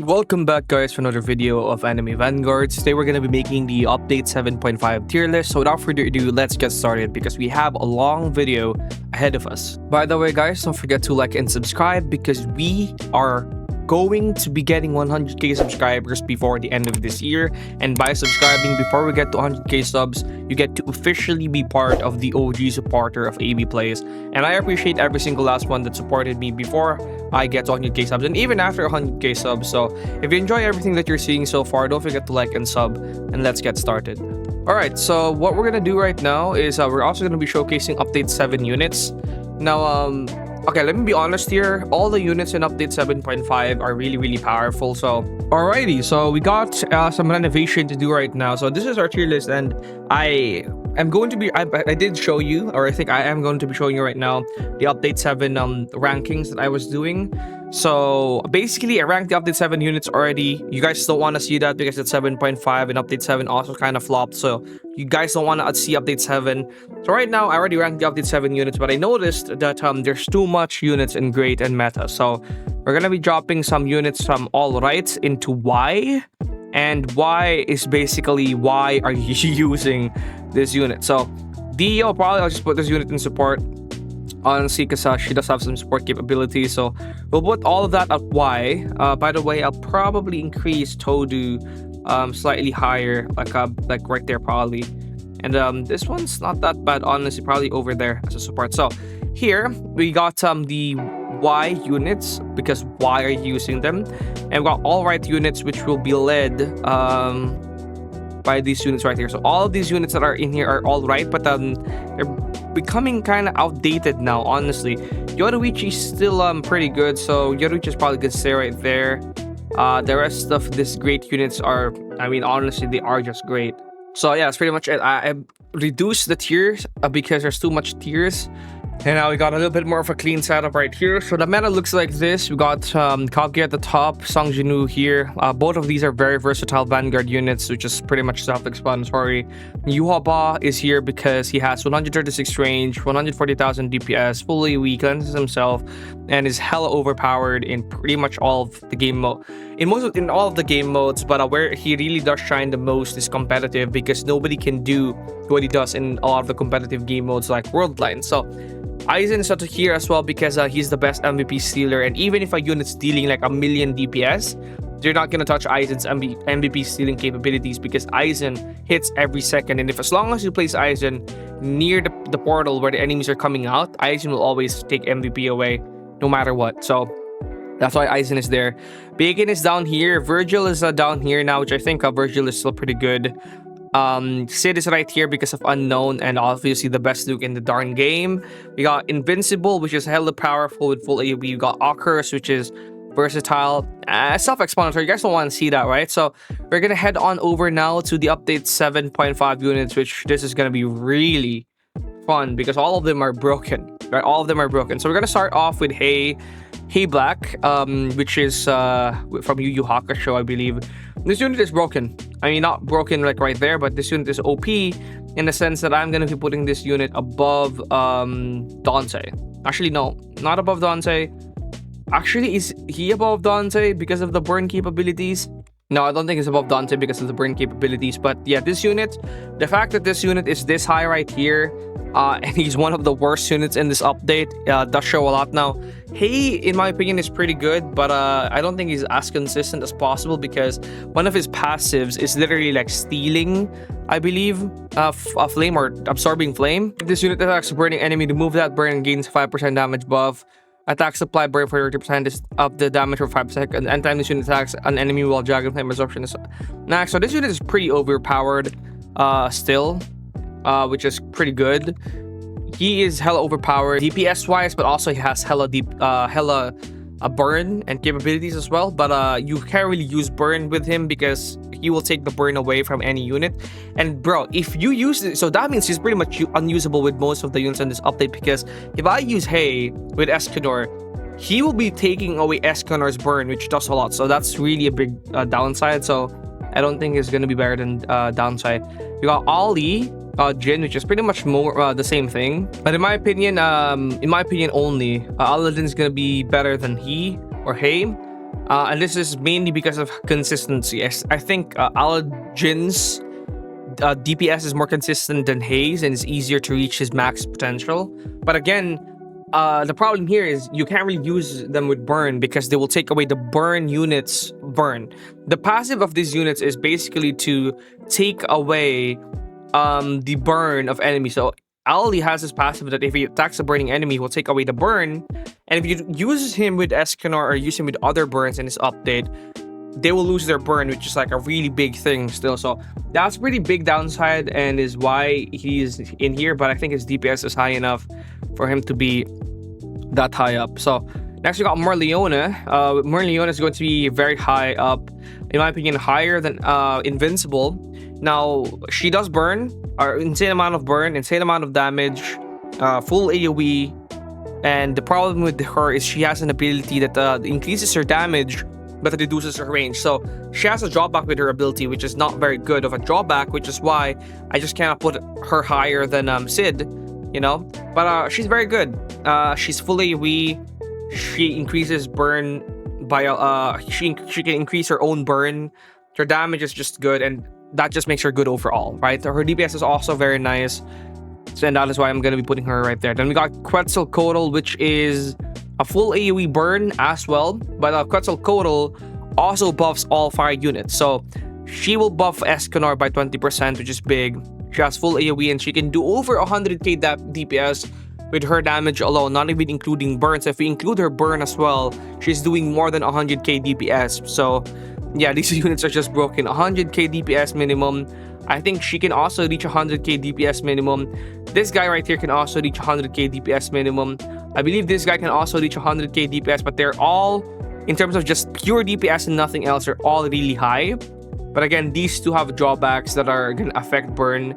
Welcome back guys for another video of Anime Vanguards. Today we're going to be making the update 7.5 tier list. So without further ado, let's get started because we have a long video ahead of us. By the way guys, don't forget to like and subscribe because we are going to be getting 100k subscribers before the end of this year, and by subscribing before we get to 100k subs, you get to officially be part of the OG supporter of AB Plays. And I appreciate every single last one that supported me before I get to 100k subs and even after 100k subs. So if you enjoy everything that you're seeing so far, don't forget to like and sub, and let's get started. Alright, so what we're gonna do right now is we're also gonna be showcasing update 7 units. Now okay, let me be honest here. All the units in update 7.5 are really powerful. So, alrighty. So we got some renovation to do right now. So this is our tier list, and I did show you, or I think I am going to be showing you right now the update 7 rankings that I was doing. So basically, I ranked the update 7 units already. You guys don't want to see that because it's 7.5 and update 7 also kind of flopped. So you guys don't want to see update 7. So right now, I already ranked the update 7 units, but I noticed that there's too much units in Great and Meta. So we're going to be dropping some units from All Right into Y. And Y is basically, why are you using this unit? So Dio, probably I'll just put this unit in support. Honestly, because she does have some support capabilities, so we'll put all of that at Y. By the way, I'll probably increase Todo slightly higher, like right there probably. And this one's not that bad, honestly, probably over there as a support. So here we got the Y units because Y are using them, and we got All Right units which will be led by these units right here. So all of these units that are in here are all right, but they're becoming kind of outdated now, honestly. Yoruichi's still pretty good, so Yoruichi's probably gonna stay right there. The rest of these great units are, I mean, honestly, they are just great. So yeah, that's pretty much it. I reduced the tiers because there's too much tiers. And now we got a little bit more of a clean setup right here. So the meta looks like this. We got Kage at the top, Songjinu here. Both of these are very versatile Vanguard units, which is pretty much self-explanatory. Yuhaba is here because he has 136 range, 140,000 DPS, fully AoE, cleanses himself, and is hella overpowered in pretty much all of the game mode. In all of the game modes, but where he really does shine the most is competitive, because nobody can do what he does in a lot of the competitive game modes like Worldline. So Aizen is also here as well because he's the best MVP stealer, and even if a unit's dealing like 1,000,000 DPS, they're not gonna touch Aizen's MVP stealing capabilities because Aizen hits every second, and as long as you place Aizen near the portal where the enemies are coming out, Aizen will always take MVP away no matter what. So that's why Aizen is there. Bacon is down here. Virgil is down here now, which I think Virgil is still pretty good. Sid is right here because of Unknown, and obviously the best Luke in the darn game. We got Invincible, which is hella powerful with full AoE. We got Occurs, which is versatile. Self-explanatory. You guys don't want to see that, right? So we're gonna head on over now to the update 7.5 units, which this is gonna be really fun because all of them are broken, right? All of them are broken. So we're gonna start off with Hey Black, which is from Yu Yu Hakusho, I believe. This unit is broken. I mean, not broken like right there, but this unit is OP in the sense that I'm gonna be putting this unit above Dante. Actually, no, not above Dante. Actually, is he above Dante because of the burn capabilities? No, I don't think it's above Dante because of the burn capabilities. But yeah, this unit, the fact that this unit is this high right here, and he's one of the worst units in this update, does show a lot. Now, Hey, in my opinion, is pretty good, but I don't think he's as consistent as possible because one of his passives is literally like stealing, I believe, a flame or absorbing flame. If this unit attacks a burning enemy, remove that burn and gains 5% damage buff. Attack supply burn for 30% of the damage for 5 seconds. Anytime this unit attacks an enemy while Dragon Flame absorption is max. So this unit is pretty overpowered still, which is pretty good. He is hella overpowered DPS wise, but also he has hella burn and capabilities as well. But you can't really use burn with him because he will take the burn away from any unit. And bro, if you use it, so that means he's pretty much unusable with most of the units in this update, because if I use Hey with Escanor, he will be taking away Escanor's burn, which does a lot. So that's really a big downside. So I don't think it's gonna be better than downside. You got Ollie, Jin, which is pretty much more the same thing. But in my opinion only, Aladdin's gonna be better than he or Hey. And this is mainly because of consistency. I think Jin's DPS is more consistent than Hayes and is easier to reach his max potential. But again, the problem here is you can't really use them with burn because they will take away the burn units burn. The passive of these units is basically to take away the burn of enemies. So Ali has this passive that if he attacks a burning enemy, he will take away the burn. And if you use him with Escanor or use him with other burns in this update, they will lose their burn, which is like a really big thing still. So that's pretty big downside and is why he's in here. But I think his DPS is high enough for him to be that high up. So next we got Morleona. Morleona is going to be very high up, in my opinion, higher than Invincible. Now she does burn, or insane amount of burn, insane amount of damage, full AoE. And the problem with her is she has an ability that increases her damage but reduces her range. So she has a drawback with her ability, which is not very good of a drawback, which is why I just cannot put her higher than Sid, you know. But she's very good. She's full AoE. She increases burn by she can increase her own burn. Her damage is just good, and that just makes her good overall, right? Her DPS is also very nice, and that is why I'm gonna be putting her right there. Then we got Quetzalcoatl, which is a full AoE burn as well, but Quetzalcoatl also buffs all fire units. So she will buff Escanor by 20%, which is big. She has full AoE and she can do over 100k DPS with her damage alone, not even including burns. If we include her burn as well, she's doing more than 100k DPS. So yeah, these units are just broken. 100k DPS minimum. I think she can also reach 100k DPS minimum. This guy right here can also reach 100k DPS minimum. I believe this guy can also reach 100k DPS, but they're all, in terms of just pure DPS and nothing else, are all really high. But again, these two have drawbacks that are going to affect burn.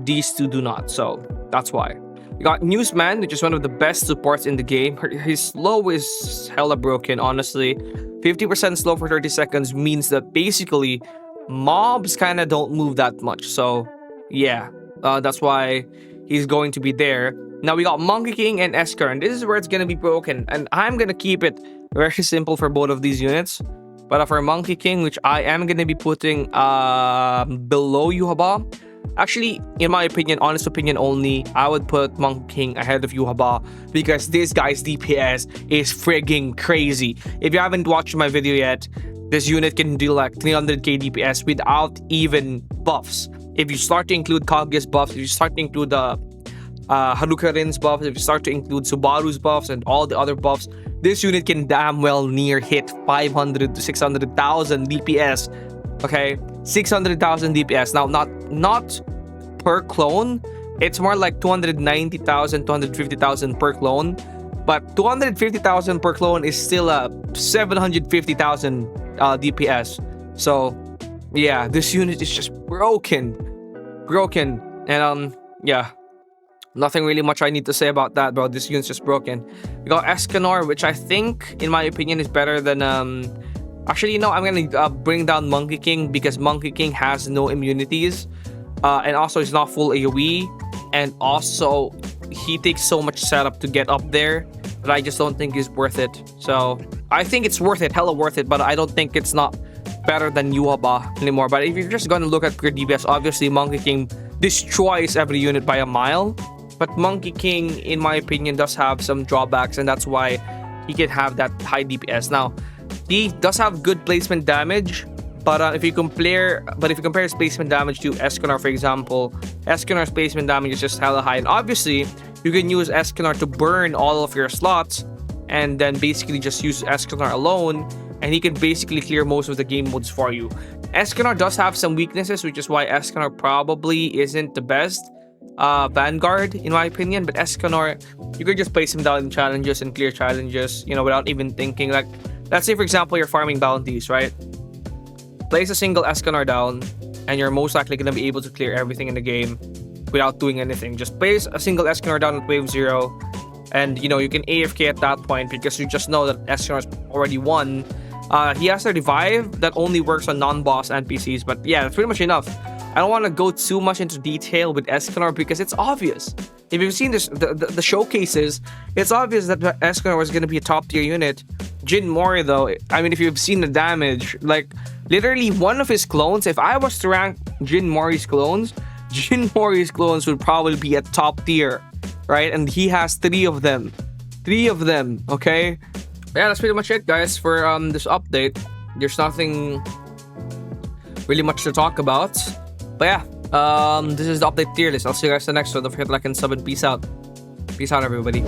These two do not, so that's why. We got Newsman, which is one of the best supports in the game. His slow is hella broken, honestly. 50% slow for 30 seconds means that basically mobs kind of don't move that much. So yeah, that's why he's going to be there. Now we got Monkey King and Esker, and this is where it's gonna be broken. And I'm gonna keep it very simple for both of these units. But for Monkey King, which I am gonna be putting below Yuhaba. Actually, in my opinion, honest opinion only, I would put Monkey King ahead of Yuhaba because this guy's DPS is frigging crazy. If you haven't watched my video yet, this unit can do like 300k DPS without even buffs. If you start to include Kaguya's buffs, if you start to include the Haruka-Rin's buffs, if you start to include Subaru's buffs and all the other buffs, this unit can damn well near hit 500 to 600,000 DPS. Okay, 600,000 DPS. Now, not per clone. It's more like 290,000, 250,000 per clone. But 250,000 per clone is still a 750,000 DPS. So yeah, this unit is just broken. And yeah, nothing really much I need to say about that, bro. This unit's just broken. We got Escanor, which I think, in my opinion, is better than actually, no, I'm gonna bring down Monkey King because Monkey King has no immunities, and also he's not full AoE, and also he takes so much setup to get up there that I just don't think is worth it. So I think it's worth it, hella worth it, but I don't think it's not better than Yuhaba anymore. But if you're just gonna look at pure DPS, obviously Monkey King destroys every unit by a mile. But Monkey King, in my opinion, does have some drawbacks, and that's why he can have that high DPS. Now, he does have good placement damage, but if you compare his placement damage to Escanor, for example, Escanor's placement damage is just hella high. And obviously, you can use Escanor to burn all of your slots, and then basically just use Escanor alone, and he can basically clear most of the game modes for you. Escanor does have some weaknesses, which is why Escanor probably isn't the best Vanguard, in my opinion. But Escanor, you could just place him down in challenges and clear challenges, you know, without even thinking. Like, let's say, for example, you're farming bounties, right? Place a single Escanor down, and you're most likely going to be able to clear everything in the game without doing anything. Just place a single Escanor down at wave 0, and, you know, you can AFK at that point because you just know that Escanor's already won. He has a revive that only works on non-boss NPCs, but yeah, that's pretty much enough. I don't want to go too much into detail with Escanor because it's obvious. If you've seen this, the showcases, it's obvious that Escanor is going to be a top tier unit Jin Mori though, I mean, if you've seen the damage, like literally one of his clones, if I was to rank Jin Mori's clones would probably be at top tier, right? And he has three of them, okay? Yeah, that's pretty much it, guys, for this update. There's nothing really much to talk about, but yeah, this is the update tier list. I'll see you guys in the next one. Don't forget to like and sub, and peace out, everybody.